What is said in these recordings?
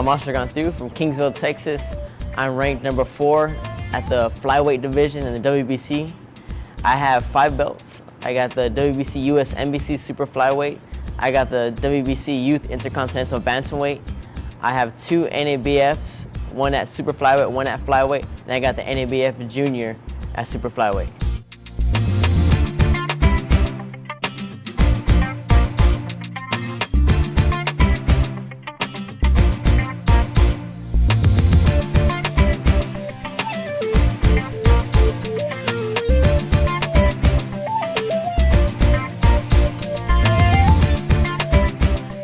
I'm Cantu from Kingsville, Texas. I'm ranked number 4 at the flyweight division in the WBC. I have 5 belts. I got the WBC US NBC Super Flyweight. I got the WBC Youth Intercontinental Bantamweight. I have 2 NABFs, one at Super Flyweight, one at Flyweight, and I got the NABF Junior at Super Flyweight.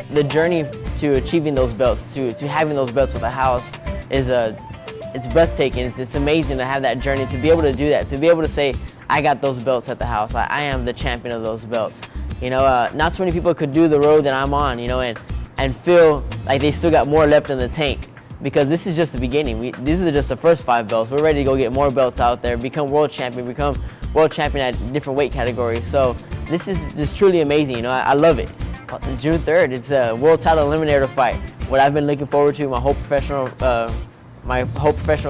The journey to achieving those belts, to having those belts at the house, it's breathtaking. It's amazing to have that journey, to be able to do that, to be able to say, I got those belts at the house. I am the champion of those belts. You know, not too many people could do the road that I'm on, you know, and feel like they still got more left in the tank, because this is just the beginning. These are just the first 5 belts. We're ready to go get more belts out there, become world champion at different weight categories. So this is just truly amazing. You know, I love it. June 3rd, it's a world title eliminator fight. What I've been looking forward to my whole professional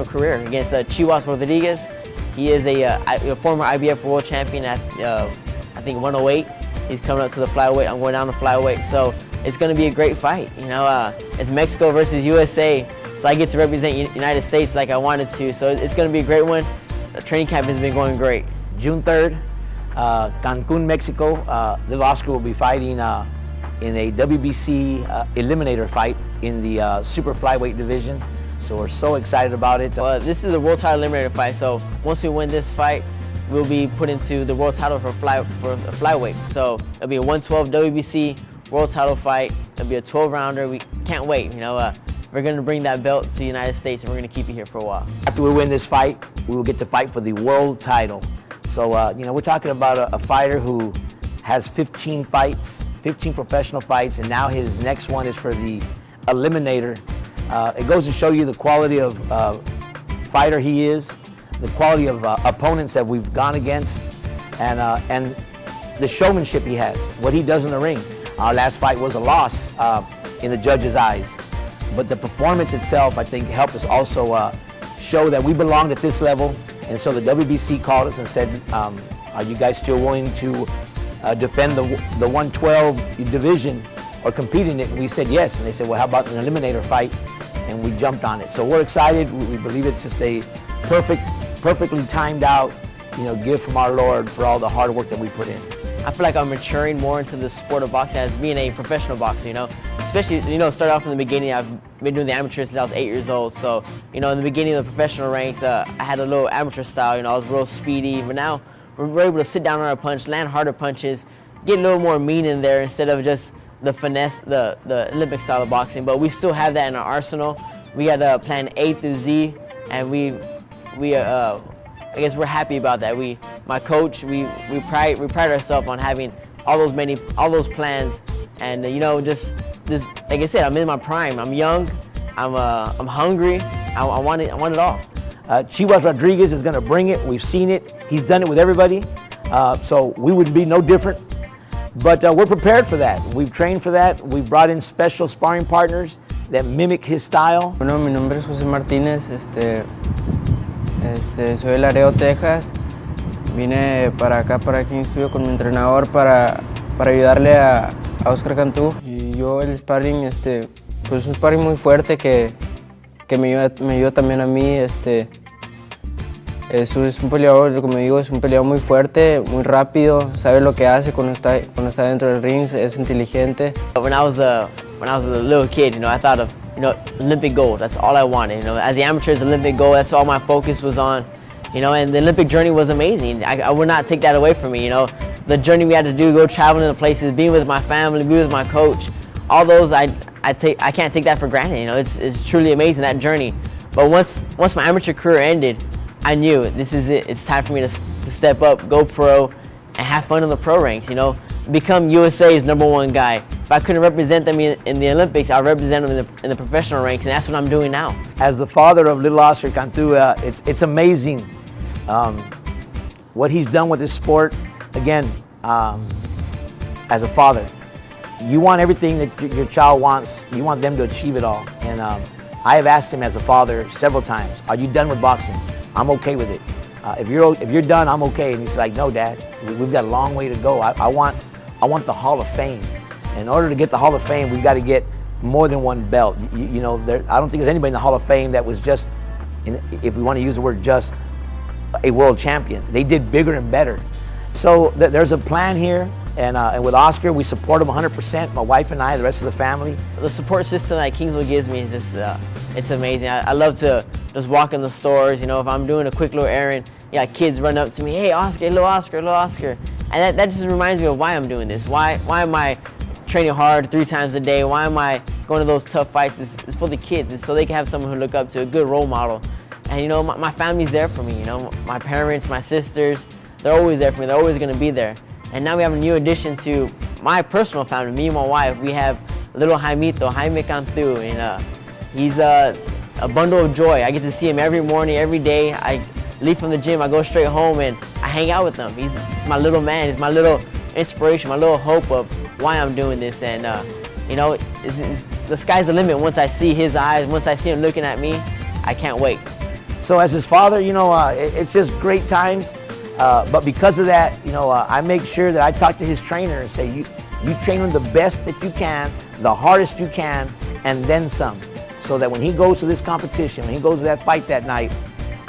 career against Chihuas Rodriguez. He is a former IBF world champion at I think 108. He's coming up to the flyweight. I'm going down to flyweight. So it's going to be a great fight. You know, it's Mexico versus USA. So I get to represent United States like I wanted to. So it's going to be a great one. The training camp has been going great. June 3rd, Cancun, Mexico. Liv Oscar will be fighting in a WBC eliminator fight in the super flyweight division. So we're so excited about it. This is the world title eliminator fight. So once we win this fight, we'll be put into the world title for flyweight. So it'll be a 112 WBC world title fight. It'll be a 12-rounder. We can't wait. You know, we're going to bring that belt to the United States, and we're going to keep it here for a while. After we win this fight, we will get to fight for the world title. So you know, we're talking about a fighter who has 15 fights, 15 professional fights, and now his next one is for the eliminator. It goes to show you the quality of fighter he is, the quality of opponents that we've gone against, and the showmanship he has, what he does in the ring. Our last fight was a loss in the judges' eyes, but the performance itself, I think, helped us also show that we belonged at this level. And so the WBC called us and said, are you guys still willing to defend the 112 division or compete in it? And we said yes. And they said, well, how about an eliminator fight? And we jumped on it. So we're excited. We believe it's just a perfectly timed out, you know, gift from our Lord for all the hard work that we put in. I feel like I'm maturing more into the sport of boxing as being a professional boxer, you know. Especially, you know, start off in the beginning, I've been doing the amateur since I was 8 years old. So, you know, in the beginning of the professional ranks, I had a little amateur style, you know, I was real speedy. But now we're able to sit down on our punch, land harder punches, get a little more mean in there instead of just the finesse, the Olympic style of boxing. But we still have that in our arsenal. We got plan A through Z, and I guess we're happy about that. My coach, we pride ourselves on having all those plans, and you know, just like I said, I'm in my prime. I'm young. I'm hungry. I want it all. Chihuas Rodriguez is going to bring it. We've seen it. He's done it with everybody. So we would be no different. But we're prepared for that. We've trained for that. We've brought in special sparring partners that mimic his style. Bueno, mi nombre es José Martínez. Soy de Laredo, Texas. Vine para acá, para Kingsville, con mi entrenador para ayudarle a Oscar Cantu. Y yo el sparring, pues un sparring muy fuerte que me ayuda también a mí. Es un peleador, como digo, es un peleador muy fuerte, muy rápido, sabe lo que hace cuando está dentro del ring, es inteligente. When I was a little kid, you know, I thought of, you know, Olympic gold. That's all I wanted. You know, as the amateurs, Olympic gold. That's all my focus was on. You know, and the Olympic journey was amazing. I would not take that away from me. You know, the journey we had to do, go traveling to places, being with my family, be with my coach. All those, I can't take that for granted. You know, it's truly amazing, that journey. But once my amateur career ended, I knew this is it. It's time for me to step up, go pro, and have fun in the pro ranks. You know, become USA's #1 guy. If I couldn't represent them in the Olympics, I'll represent them in the professional ranks, and that's what I'm doing now. As the father of little Oscar Cantu, it's amazing what he's done with this sport. Again, as a father, you want everything that your child wants. You want them to achieve it all. And I have asked him as a father several times, "Are you done with boxing?" "I'm okay with it." If you're done, I'm okay. And he's like, "No, Dad, we've got a long way to go. I want the Hall of Fame. In order to get the Hall of Fame, we've got to get more than one belt. You know, I don't think there's anybody in the Hall of Fame that was just, if we want to use the word just, a world champion. They did bigger and better. So there's a plan here, and with Oscar, we support him 100%. My wife and I, the rest of the family. The support system that Kingsville gives me is just, it's amazing. I love to just walk in the stores. You know, if I'm doing a quick little errand, yeah, kids run up to me, "Hey, Oscar, little Oscar, little Oscar," and that just reminds me of why I'm doing this. Why am I training hard 3 times a day? Why am I going to those tough fights? It's for the kids. It's so they can have someone who look up to, a good role model. And you know, my family's there for me. You know, my parents, my sisters, they're always there for me. They're always going to be there. And now we have a new addition to my personal family. Me and my wife, we have little Jaime Cantu, and he's a bundle of joy. I get to see him every morning, every day. I leave from the gym, I go straight home, and I hang out with him. He's my little man. He's my little inspiration, my little hope of why I'm doing this. And you know, the sky's the limit. Once I see his eyes, once I see him looking at me, I can't wait. So as his father, you know, it's just great times. But because of that, you know, I make sure that I talk to his trainer and say, you train him the best that you can, the hardest you can, and then some. So that when he goes to this competition, when he goes to that fight that night,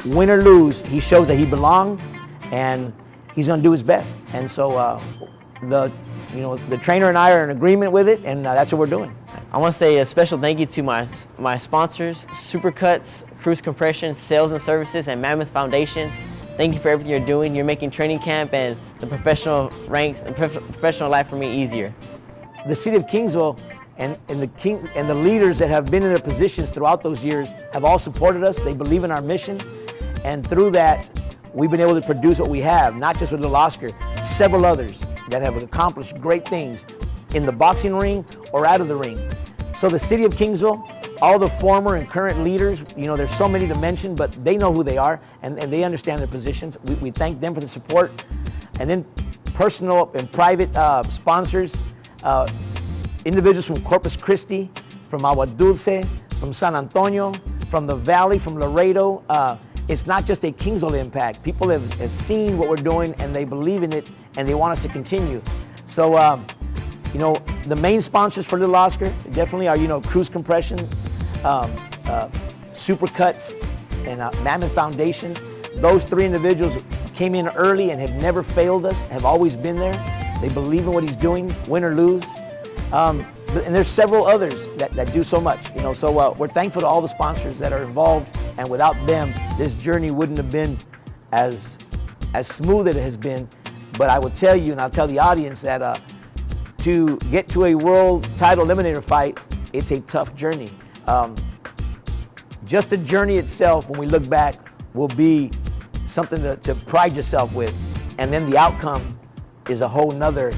win or lose, he shows that he belonged, and he's going to do his best. And so the trainer and I are in agreement with it, and that's what we're doing. I want to say a special thank you to my sponsors, Supercuts, Cruise Compression, Sales and Services, and Mammoth Foundation. Thank you for everything you're doing. You're making training camp and the professional ranks and professional life for me easier. The city of Kingsville and the leaders that have been in their positions throughout those years have all supported us. They believe in our mission, and through that, we've been able to produce what we have. Not just with little Oscar, several others that have accomplished great things in the boxing ring or out of the ring. So the city of Kingsville, all the former and current leaders, you know, there's so many to mention, but they know who they are, and they understand their positions. We thank them for the support. And then personal and private sponsors, individuals from Corpus Christi, from Agua Dulce, from San Antonio, from the Valley, from Laredo. It's not just a Kingsville impact. People have seen what we're doing, and they believe in it, and they want us to continue. So, you know, the main sponsors for Little Oscar definitely are, you know, Cruise Compression, Supercuts, and Mammoth Foundation. Those 3 individuals came in early and have never failed us, have always been there. They believe in what he's doing, win or lose. And there's several others that do so much, you know. So we're thankful to all the sponsors that are involved, and without them, this journey wouldn't have been as smooth as it has been. But I will tell you, and I'll tell the audience that to get to a world title eliminator fight, it's a tough journey. Just the journey itself, when we look back, will be something to pride yourself with. And then the outcome is a whole nother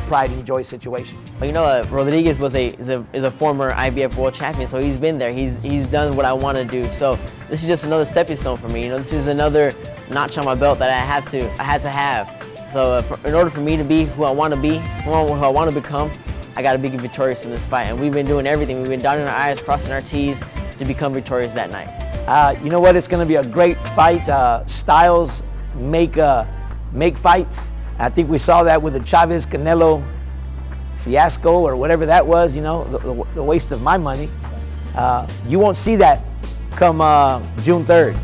pride and joy situation. But you know, Rodriguez is a former IBF world champion, so he's been there. He's done what I want to do. So this is just another stepping stone for me. You know, this is another notch on my belt that I had to have. So in order for me to be who I want to be, who I want to become, I got to be victorious in this fight. And we've been doing everything. We've been dotting our I's, crossing our T's to become victorious that night. You know what? It's going to be a great fight. Styles make fights. I think we saw that with the Chavez-Canelo fiasco or whatever that was, you know, the waste of my money. You won't see that come June 3rd.